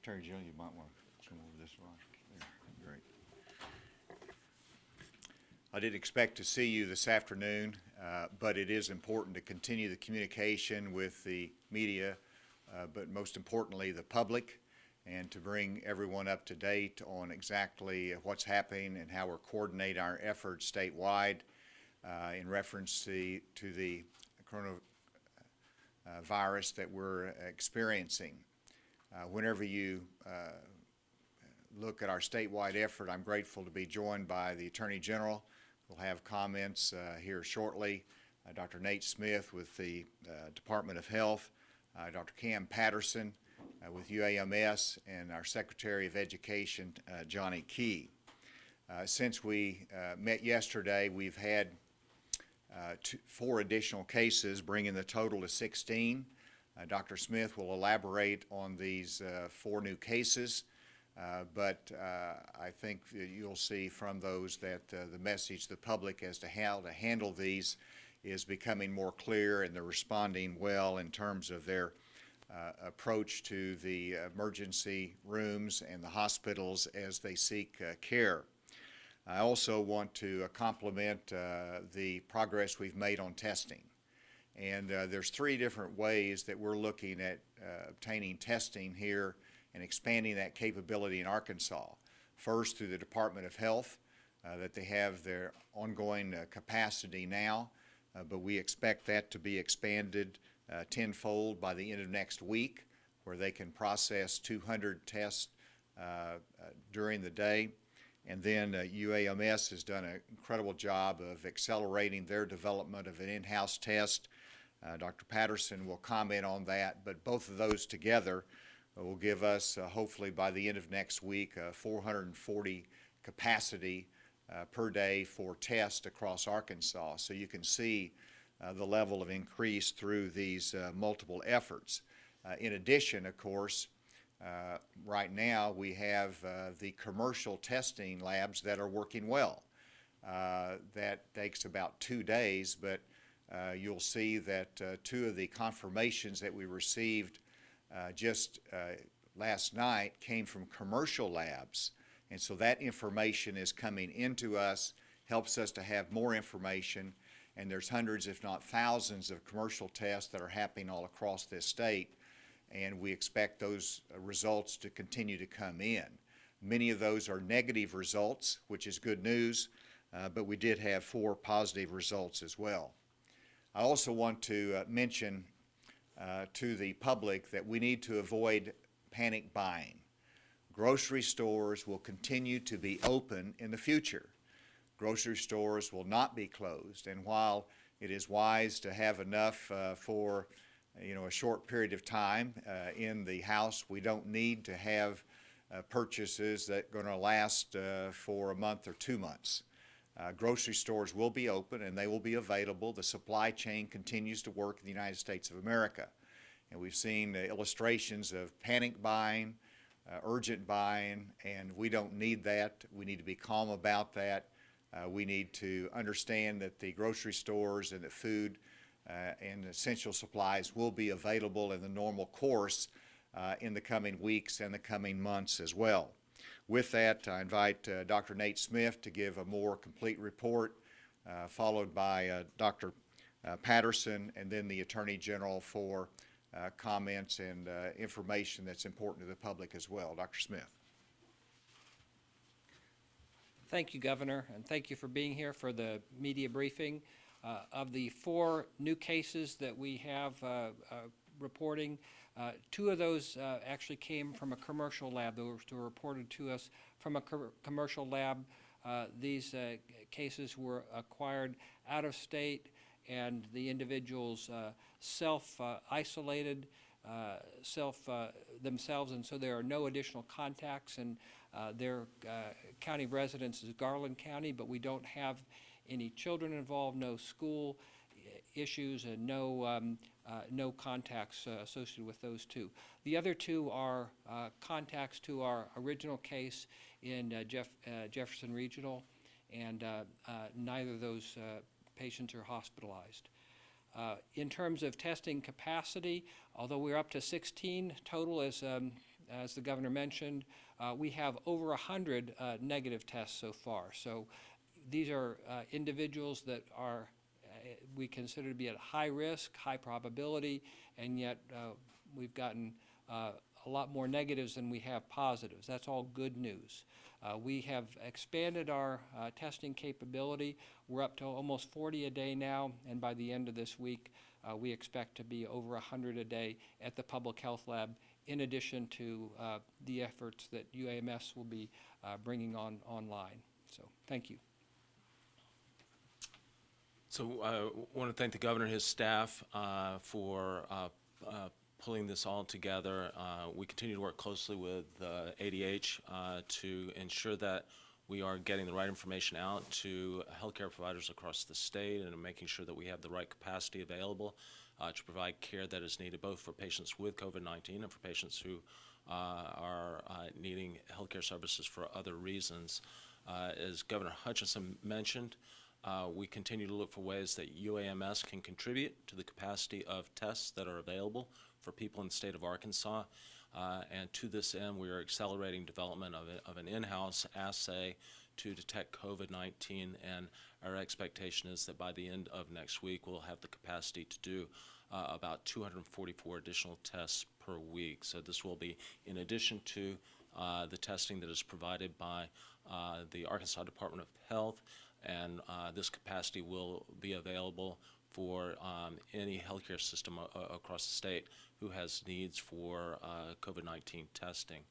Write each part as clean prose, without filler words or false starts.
Attorney General, you might want to come over this one. There. Great. I didn't expect to see you this afternoon, but it is important to continue the communication with the media, but most importantly the public, and to bring everyone up to date on exactly what's happening and how we're coordinating our efforts statewide in reference to the coronavirus that we're experiencing. Whenever you look at our statewide effort, I'm grateful to be joined by the Attorney General. We'll have comments here shortly. Dr. Nate Smith with the Department of Health, Dr. Cam Patterson with UAMS, and our Secretary of Education, Johnny Key. Since we met yesterday, we've had 4 additional cases, bringing the total to 16. Dr. Smith will elaborate on these 4 new cases, but I think you'll see from those that the message to the public as to how to handle these is becoming more clear, and they're responding well in terms of their approach to the emergency rooms and the hospitals as they seek care. I also want to compliment the progress we've made on testing. And there's 3 different ways that we're looking at obtaining testing here and expanding that capability in Arkansas. First, through the Department of Health, that they have their ongoing capacity now, but we expect that to be expanded tenfold by the end of next week, where they can process 200 tests during the day. And then UAMS has done an incredible job of accelerating their development of an in-house test. Dr. Patterson will comment on that, but both of those together will give us, hopefully by the end of next week, 440 capacity per day for tests across Arkansas. So you can see the level of increase through these multiple efforts. In addition, of course, right now we have the commercial testing labs that are working well. That takes about 2 days, but you'll see that 2 of the confirmations that we received just last night came from commercial labs. And so that information is coming into us, helps us to have more information, and there's hundreds, if not thousands, of commercial tests that are happening all across this state, and we expect those results to continue to come in. Many of those are negative results, which is good news, but we did have 4 positive results as well. I also want to mention to the public that we need to avoid panic buying. Grocery stores will continue to be open in the future. Grocery stores will not be closed, and while it is wise to have enough for a short period of time in the house, we don't need to have purchases that are going to last for a month or 2 months. Grocery stores will be open and they will be available. The supply chain continues to work in the United States of America. And we've seen illustrations of panic buying, urgent buying, and we don't need that. We need to be calm about that. We need to understand that the grocery stores and the food and essential supplies will be available in the normal course in the coming weeks and the coming months as well. With that, I invite Dr. Nate Smith to give a more complete report, followed by Dr. Patterson, and then the Attorney General for comments and information that's important to the public as well. Dr. Smith. Thank you, Governor, and thank you for being here for the media briefing. Of the 4 new cases that we have reporting, 2 of those actually came from a commercial lab. Those were reported to us from a commercial lab. These cases were acquired out of state, and the individuals self-isolated themselves, and so there are no additional contacts, and their county residence is Garland County, but we don't have any children involved, no school issues, and no contacts associated with those 2. The other 2 are contacts to our original case in Jefferson Regional, and neither of those patients are hospitalized. In terms of testing capacity, although we're up to 16 total, as as the governor mentioned, we have over 100 negative tests so far. So these are individuals that are we consider to be at high risk, high probability, and yet we've gotten a lot more negatives than we have positives. That's all good news. We have expanded our testing capability. We're up to almost 40 a day now, and by the end of this week, we expect to be over 100 a day at the Public Health Lab, in addition to the efforts that UAMS will be bringing online. So thank you. So I want to thank the governor and his staff for pulling this all together. We continue to work closely with ADH to ensure that we are getting the right information out to healthcare providers across the state and making sure that we have the right capacity available to provide care that is needed both for patients with COVID-19 and for patients who are needing healthcare services for other reasons. As Governor Hutchinson mentioned, we continue to look for ways that UAMS can contribute to the capacity of tests that are available for people in the state of Arkansas. And to this end, we are accelerating development of an in-house assay to detect COVID-19, and our expectation is that by the end of next week, we'll have the capacity to do about 244 additional tests per week. So this will be in addition to the testing that is provided by the Arkansas Department of Health, and this capacity will be available for any healthcare system across the state who has needs for COVID-19 testing.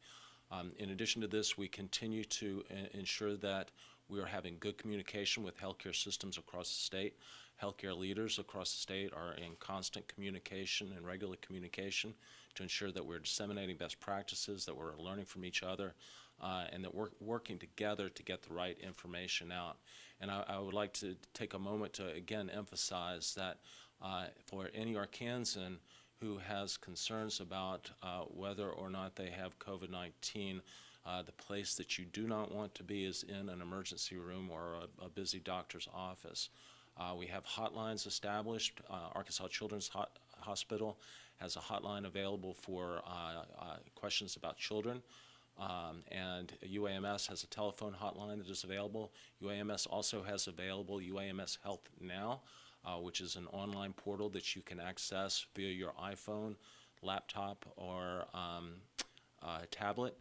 In addition to this, we continue to ensure that we are having good communication with healthcare systems across the state. Healthcare leaders across the state are in constant communication and regular communication to ensure that we're disseminating best practices, that we're learning from each other, and that we're working together to get the right information out. And I would like to take a moment to again emphasize that for any Arkansan who has concerns about whether or not they have COVID-19, the place that you do not want to be is in an emergency room or a busy doctor's office. We have hotlines established. Arkansas Children's Hospital has a hotline available for questions about children. And UAMS has a telephone hotline that is available. UAMS also has available UAMS Health Now, which is an online portal that you can access via your iPhone, laptop, or tablet.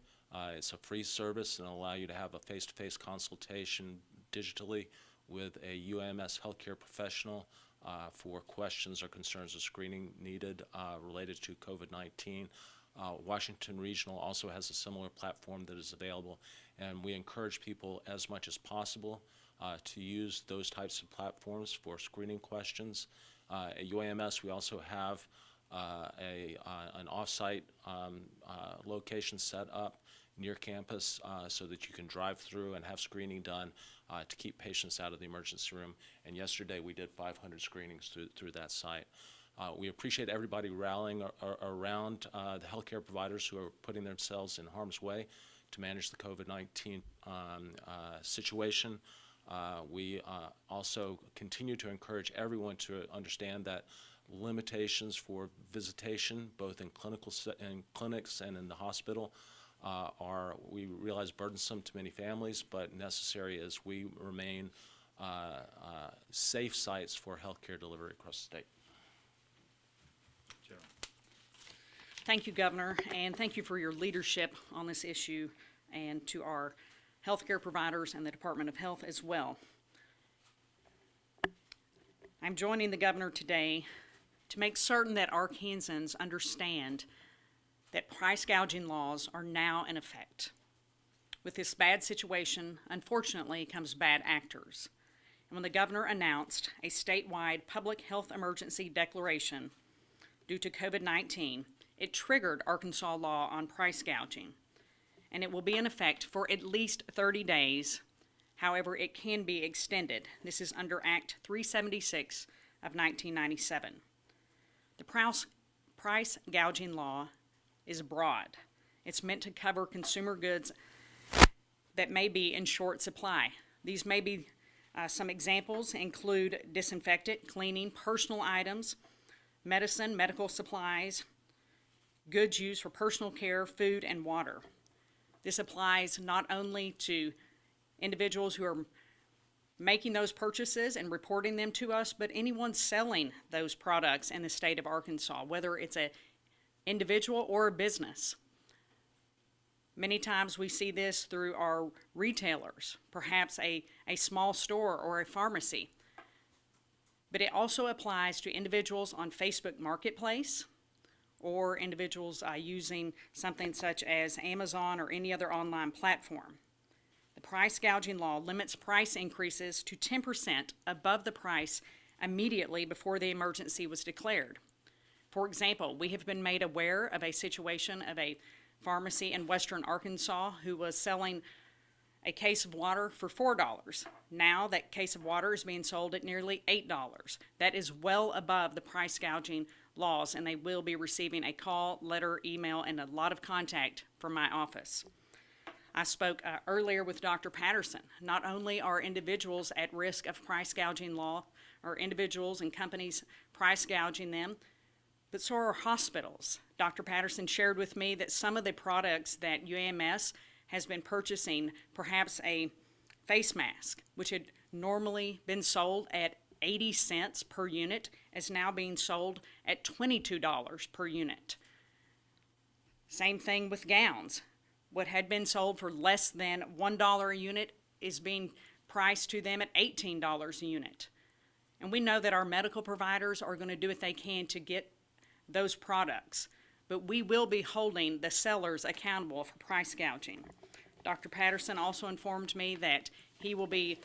It's a free service and will allow you to have a face-to-face consultation digitally with a UAMS healthcare professional for questions or concerns or screening needed related to COVID-19. Washington Regional also has a similar platform that is available, and we encourage people as much as possible to use those types of platforms for screening questions. At UAMS, we also have an off-site location set up near campus so that you can drive through and have screening done to keep patients out of the emergency room. And yesterday we did 500 screenings through that site. We appreciate everybody rallying around the healthcare providers who are putting themselves in harm's way to manage the COVID-19 situation. We also continue to encourage everyone to understand that limitations for visitation, both in clinics and in the hospital, we realize, burdensome to many families, but necessary as we remain safe sites for healthcare delivery across the state. Thank you, Governor, and thank you for your leadership on this issue, and to our healthcare providers and the Department of Health as well. I'm joining the Governor today to make certain that Arkansans understand that price gouging laws are now in effect. With this bad situation, unfortunately, comes bad actors. And when the Governor announced a statewide public health emergency declaration due to COVID-19, it triggered Arkansas law on price gouging, and it will be in effect for at least 30 days. However, it can be extended. This is under Act 376 of 1997. The price gouging law is broad. It's meant to cover consumer goods that may be in short supply. These may be some examples include disinfectant, cleaning, personal items, medicine, medical supplies, goods used for personal care, food, and water. This applies not only to individuals who are making those purchases and reporting them to us, but anyone selling those products in the state of Arkansas, whether it's an individual or a business. Many times we see this through our retailers, perhaps a small store or a pharmacy. But it also applies to individuals on Facebook Marketplace or individuals using something such as Amazon or any other online platform. The price gouging law limits price increases to 10% above the price immediately before the emergency was declared. For example, we have been made aware of a situation of a pharmacy in western Arkansas who was selling a case of water for $4. Now that case of water is being sold at nearly $8. That is well above the price gouging laws, and they will be receiving a call, letter, email, and a lot of contact from my office. I spoke earlier with Dr. Patterson. Not only are individuals at risk of price gouging law, or individuals and companies price gouging them, but so are hospitals. Dr. Patterson shared with me that some of the products that UAMS has been purchasing, perhaps a face mask, which had normally been sold at 80 cents per unit, is now being sold at $22 per unit. Same thing with gowns. What had been sold for less than $1 a unit is being priced to them at $18 a unit. And we know that our medical providers are going to do what they can to get those products, but we will be holding the sellers accountable for price gouging. Dr. Patterson also informed me that he will be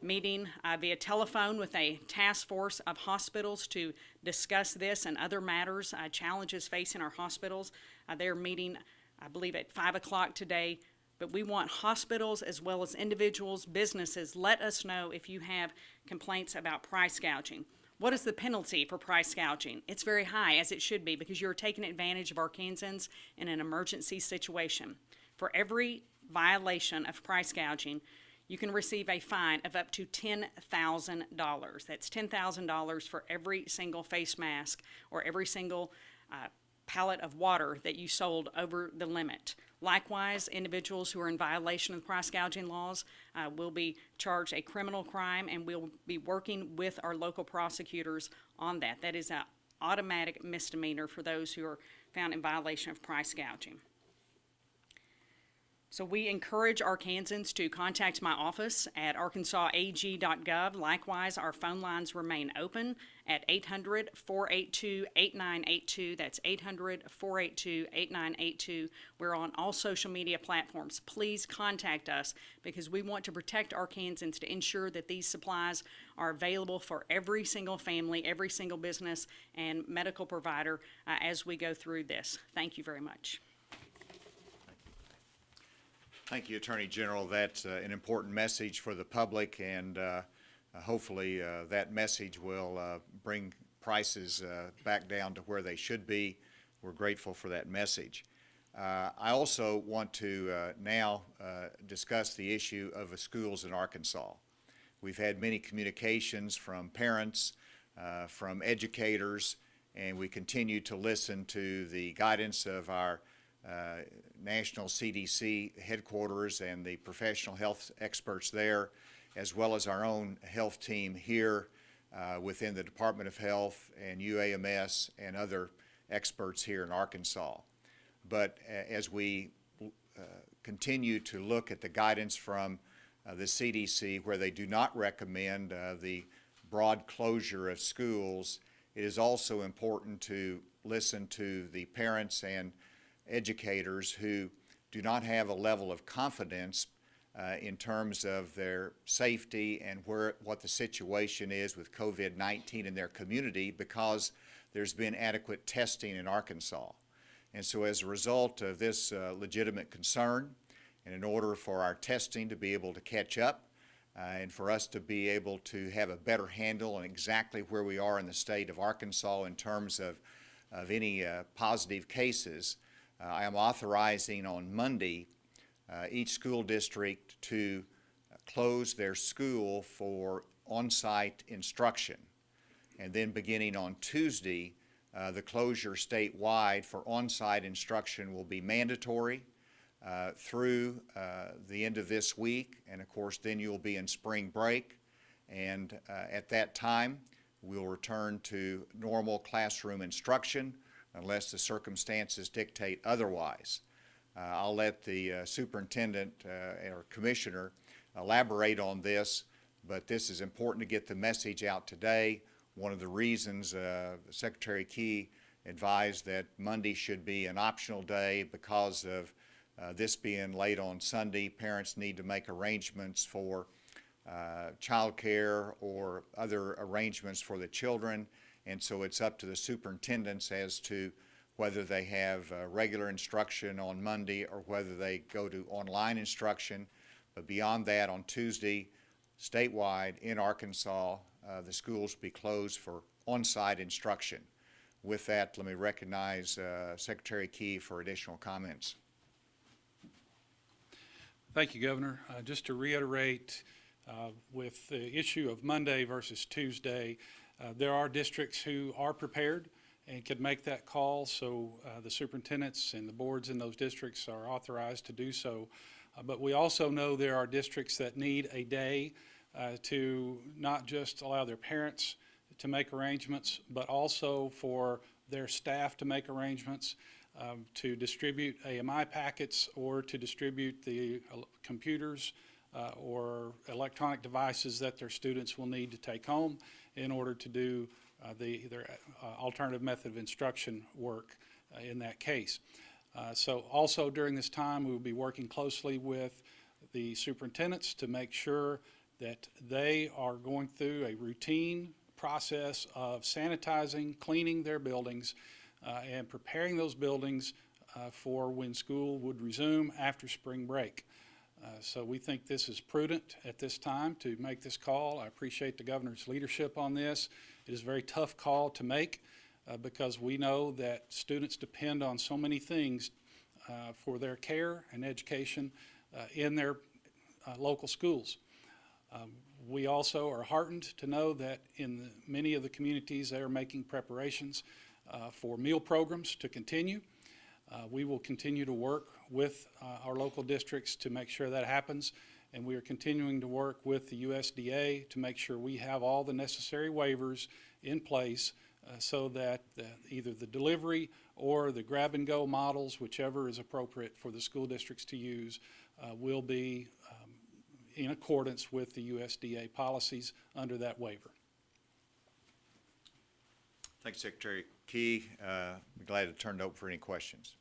meeting via telephone with a task force of hospitals to discuss this and other matters, challenges facing our hospitals. They're meeting, I believe, at 5 o'clock today. But we want hospitals as well as individuals, businesses, let us know if you have complaints about price gouging. What is the penalty for price gouging? It's very high, as it should be, because you're taking advantage of Arkansans in an emergency situation. For every violation of price gouging, you can receive a fine of up to $10,000. That's $10,000 for every single face mask or every single pallet of water that you sold over the limit. Likewise, individuals who are in violation of the price gouging laws will be charged a criminal crime, and we'll be working with our local prosecutors on that. That is an automatic misdemeanor for those who are found in violation of price gouging. So we encourage Arkansans to contact my office at arkansasag.gov. Likewise, our phone lines remain open at 800-482-8982. That's 800-482-8982. We're on all social media platforms. Please contact us because we want to protect Arkansans to ensure that these supplies are available for every single family, every single business, and medical provider as we go through this. Thank you very much. Thank you, Attorney General. That's an important message for the public, and hopefully that message will bring prices back down to where they should be. We're grateful for that message. I also want to now discuss the issue of the schools in Arkansas. We've had many communications from parents, from educators, and we continue to listen to the guidance of our National CDC headquarters and the professional health experts there, as well as our own health team here within the Department of Health and UAMS and other experts here in Arkansas. But as we continue to look at the guidance from the CDC, where they do not recommend the broad closure of schools, it is also important to listen to the parents and educators who do not have a level of confidence in terms of their safety and what the situation is with COVID-19 in their community, because there's been adequate testing in Arkansas. And so as a result of this legitimate concern, and in order for our testing to be able to catch up and for us to be able to have a better handle on exactly where we are in the state of Arkansas in terms of any positive cases, I am authorizing on Monday each school district to close their school for on-site instruction. And then beginning on Tuesday, The closure statewide for on-site instruction will be mandatory through the end of this week, and of course then you'll be in spring break, and at that time we'll return to normal classroom instruction unless the circumstances dictate otherwise. I'll let the superintendent or commissioner elaborate on this, but this is important to get the message out today. One of the reasons Secretary Key advised that Monday should be an optional day because of this being late on Sunday. Parents need to make arrangements for child care or other arrangements for the children, and so it's up to the superintendents as to whether they have regular instruction on Monday or whether they go to online instruction. But beyond that, on Tuesday, statewide in Arkansas, the schools will be closed for on-site instruction. With that, let me recognize Secretary Key for additional comments. Thank you, Governor. Just to reiterate, with the issue of Monday versus Tuesday, there are districts who are prepared and could make that call, so the superintendents and the boards in those districts are authorized to do so. But we also know there are districts that need a day to not just allow their parents to make arrangements, but also for their staff to make arrangements to distribute AMI packets or to distribute the computers or electronic devices that their students will need to take home in order to do their alternative method of instruction work in that case. So also during this time, we will be working closely with the superintendents to make sure that they are going through a routine process of sanitizing, cleaning their buildings, and preparing those buildings for when school would resume after spring break. So we think this is prudent at this time to make this call. I appreciate the governor's leadership on this. It is a very tough call to make because we know that students depend on so many things for their care and education in their local schools. We also are heartened to know that in many of the communities they are making preparations for meal programs to continue. We will continue to work with our local districts to make sure that happens, and we are continuing to work with the USDA to make sure we have all the necessary waivers in place so that either the delivery or the grab-and-go models, whichever is appropriate for the school districts to use, will be in accordance with the USDA policies under that waiver. Thank you, Secretary Key. I'm glad to turn it over for any questions.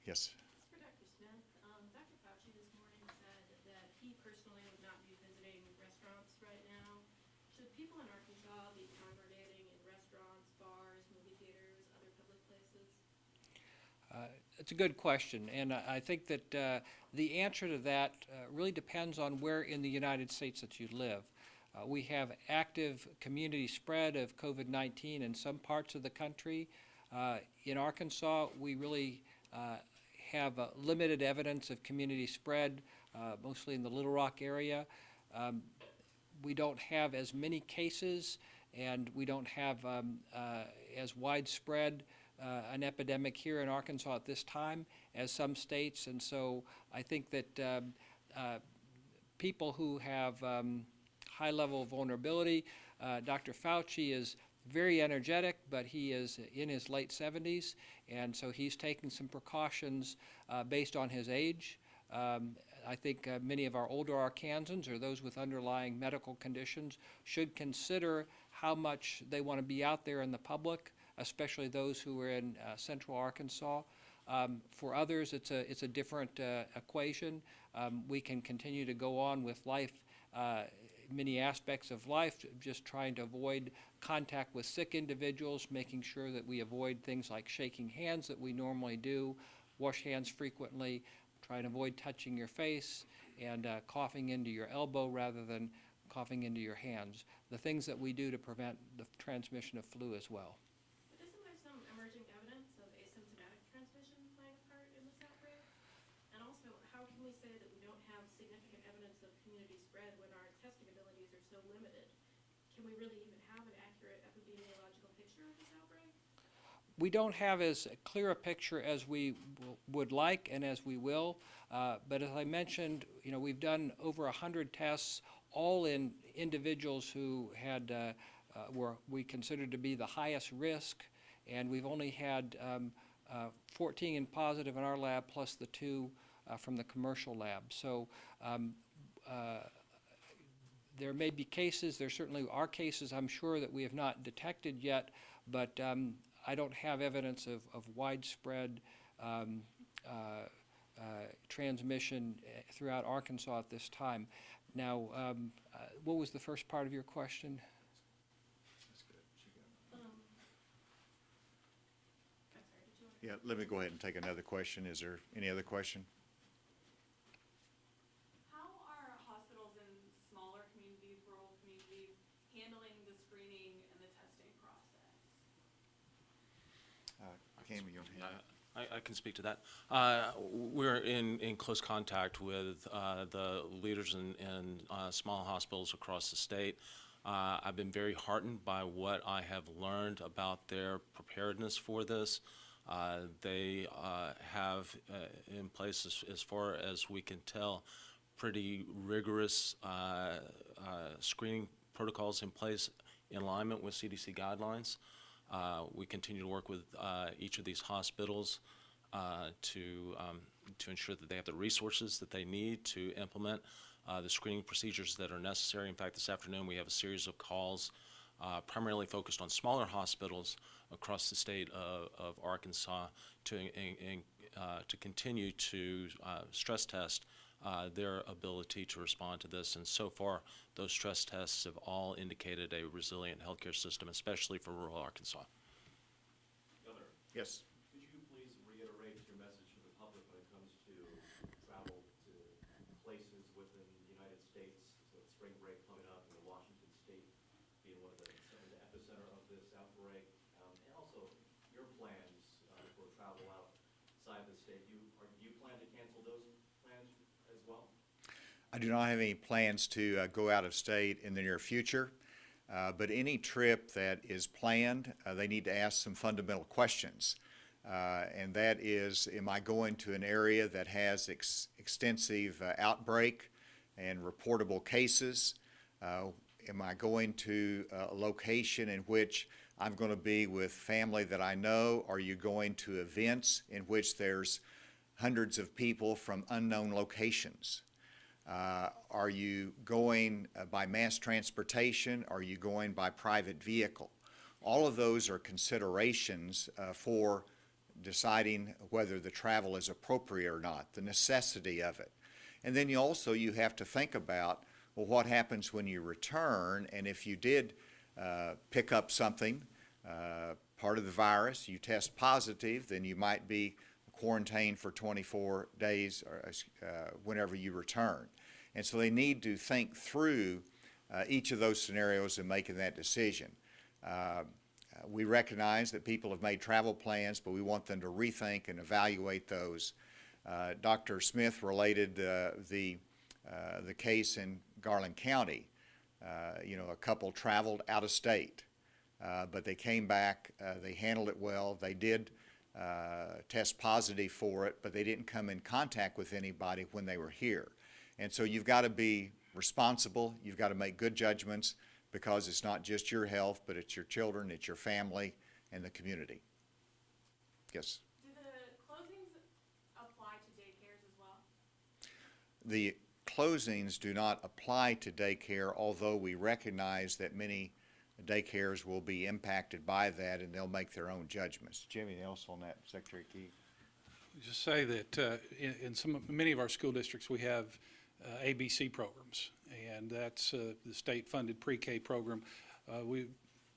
Yes. For Dr. Smith, Dr. Fauci this morning said that he personally would not be visiting restaurants right now. Should people in Arkansas be congregating in restaurants, bars, movie theaters, other public places? It's a good question, and I think that the answer to that really depends on where in the United States that you live. We have active community spread of COVID-19 in some parts of the country. In Arkansas, we really have limited evidence of community spread, mostly in the Little Rock area. We don't have as many cases, and we don't have as widespread an epidemic here in Arkansas at this time as some states, and so I think that people who have high level of vulnerability, Dr. Fauci is very energetic, but he is in his late 70s, and so he's taking some precautions based on his age. I think many of our older Arkansans or those with underlying medical conditions should consider how much they want to be out there in the public, especially those who are in central Arkansas. For others, it's a different equation. We can continue to go on with life, many aspects of life, just trying to avoid contact with sick individuals, making sure that we avoid things like shaking hands that we normally do, wash hands frequently, try and avoid touching your face, and coughing into your elbow rather than coughing into your hands. The things that we do to prevent the transmission of flu as well. But isn't there some emerging evidence of asymptomatic transmission playing a part in this outbreak? And also, how can we say that we don't have significant evidence of community spread when our testing abilities are so limited? Can we really even have an accurate epidemiological picture We don't have as clear a picture as we would like and as we will, but as I mentioned, we've done over 100 tests, all in individuals who had were we considered to be the highest risk, and we've only had 14 positive in our lab, plus the 2 from the commercial lab. So there may be cases, there certainly are cases, I'm sure, that we have not detected yet, but I don't have evidence of widespread transmission throughout Arkansas at this time. Now, what was the first part of your question? Yeah, let me go ahead and take another question. Is there any other question? How are hospitals in smaller communities, rural communities, handling the screening and the testing process? Cami, you'll handle it. I can speak to that. We're in close contact with the leaders in small hospitals across the state. I've been very heartened by what I have learned about their preparedness for this. They have in place, as far as we can tell, pretty rigorous screening protocols in place in alignment with CDC guidelines. We continue to work with each of these hospitals to ensure that they have the resources that they need to implement the screening procedures that are necessary. In fact, this afternoon we have a series of calls primarily focused on smaller hospitals across the state of Arkansas to continue to stress test their ability to respond to this. And so far, those stress tests have all indicated a resilient healthcare system, especially for rural Arkansas. Governor, Yes. could you please reiterate your message to the public when it comes to travel to places within the United States, with spring break coming up, and Washington State being one of the epicenter of this outbreak, and also your plans for travel outside the state? Do you plan to cancel those plans as well? I do not have any plans to go out of state in the near future, but any trip that is planned, they need to ask some fundamental questions. And that is, am I going to an area that has extensive outbreak and reportable cases? Am I going to a location in which I'm going to be with family that I know? Are you going to events in which there's hundreds of people from unknown locations? Are you going by mass transportation? Are you going by private vehicle? All of those are considerations for deciding whether the travel is appropriate or not, the necessity of it. And then you have to think about, well, what happens when you return, and if you did pick up something, part of the virus, you test positive, then you might be quarantined for 24 days or, whenever you return. And so they need to think through each of those scenarios in making that decision. We recognize that people have made travel plans, but we want them to rethink and evaluate those. Dr. Smith related the case in Garland County. A couple traveled out of state, but they came back, they handled it well, they did test positive for it, but they didn't come in contact with anybody when they were here. And so you've got to be responsible, you've got to make good judgments, because it's not just your health, but it's your children, it's your family, and the community. Yes? Do the closings apply to daycares as well? The closings do not apply to daycare, although we recognize that many daycares will be impacted by that, and they'll make their own judgments. Jimmy, anything else on that, Secretary Key? Just say that in many of our school districts, we have ABC programs, and that's the state-funded pre-K program.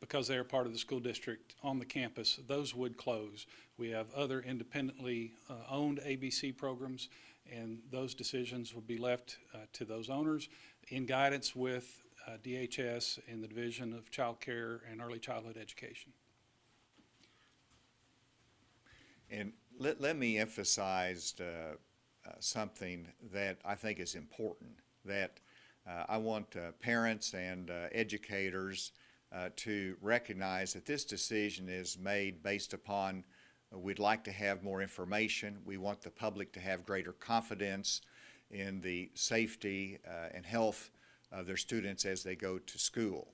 Because they are part of the school district on the campus, those would close. We have other independently owned ABC programs, and those decisions would be left to those owners in guidance with DHS and the Division of Child Care and Early Childhood Education. And let me emphasize something that I think is important, that I want parents and educators to recognize that this decision is made based upon we'd like to have more information. We want the public to have greater confidence in the safety and health of their students as they go to school.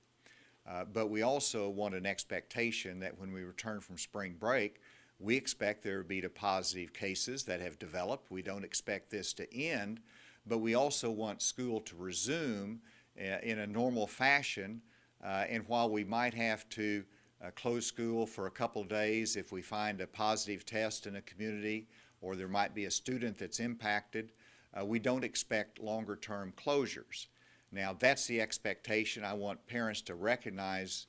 But we also want an expectation that when we return from spring break, we expect there to be positive cases that have developed. We don't expect this to end, but we also want school to resume in a normal fashion. And while we might have to close school for a couple days if we find a positive test in a community or there might be a student that's impacted, we don't expect longer-term closures. Now, that's the expectation. I want parents to recognize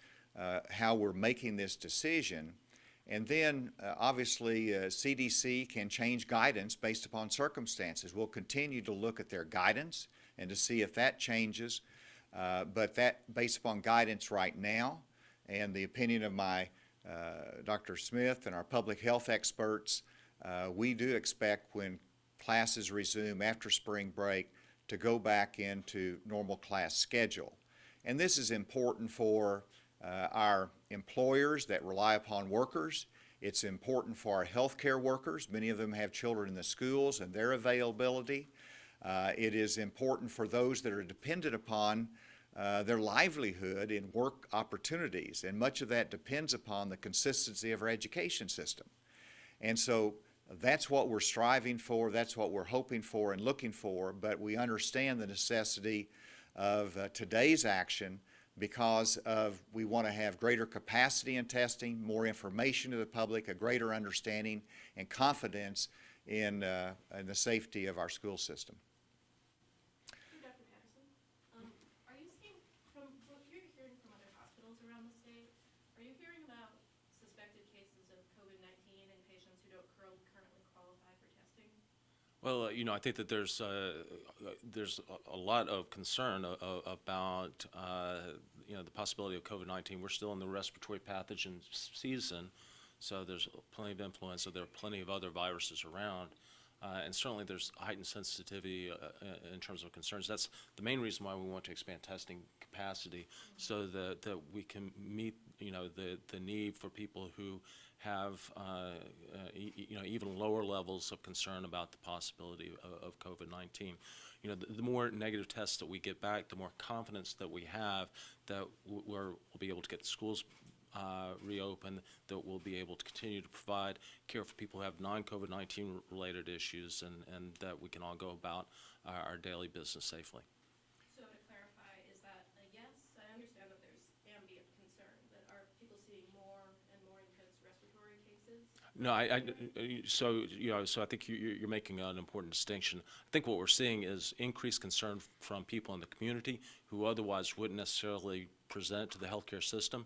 how we're making this decision. And then, obviously, CDC can change guidance based upon circumstances. We'll continue to look at their guidance and to see if that changes. But that, based upon guidance right now, and the opinion of my Dr. Smith and our public health experts, we do expect when classes resume after spring break to go back into normal class schedule. And this is important for our employers that rely upon workers. It's important for our healthcare workers. Many of them have children in the schools and their availability. It is important for those that are dependent upon their livelihood in work opportunities, and much of that depends upon the consistency of our education system. And so that's what we're striving for, that's what we're hoping for and looking for, but we understand the necessity of today's action because we want to have greater capacity in testing, more information to the public, a greater understanding and confidence in the safety of our school system. Dr. Patterson, are you seeing, from what you're hearing from other hospitals around the state, are you hearing about suspected cases of COVID-19 in patients who don't currently qualify for testing? Well, I think that there's a lot of concern about the possibility of COVID-19. We're still in the respiratory pathogen season, so there's plenty of influenza. There are plenty of other viruses around, and certainly there's heightened sensitivity in terms of concerns. That's the main reason why we want to expand testing capacity, so that we can meet the need for people who have even lower levels of concern about the possibility of COVID-19. The more negative tests that we get back, the more confidence that we have that we'll be able to get the schools reopened, that we'll be able to continue to provide care for people who have non-COVID-19 related issues, and that we can all go about our daily business safely. So to clarify, is that a yes? I understand that there's ambient concern, but are people seeing more and more intense respiratory cases? No, so I think you're making an important distinction. I think what we're seeing is increased concern from people in the community who otherwise wouldn't necessarily present to the healthcare system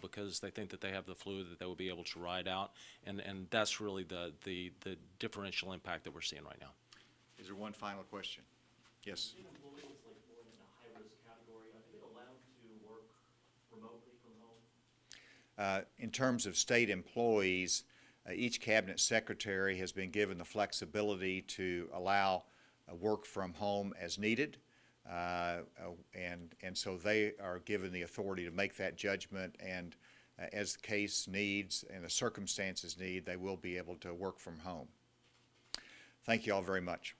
because they think that they have the flu that they will be able to ride out, and that's really the differential impact that we're seeing right now. Is there one final question? Yes. Employees like more in a high-risk category, are they allowed to work remotely from home? In terms of state employees, each cabinet secretary has been given the flexibility to allow work from home as needed, and so they are given the authority to make that judgment, and as the case needs and the circumstances need, they will be able to work from home. Thank you all very much.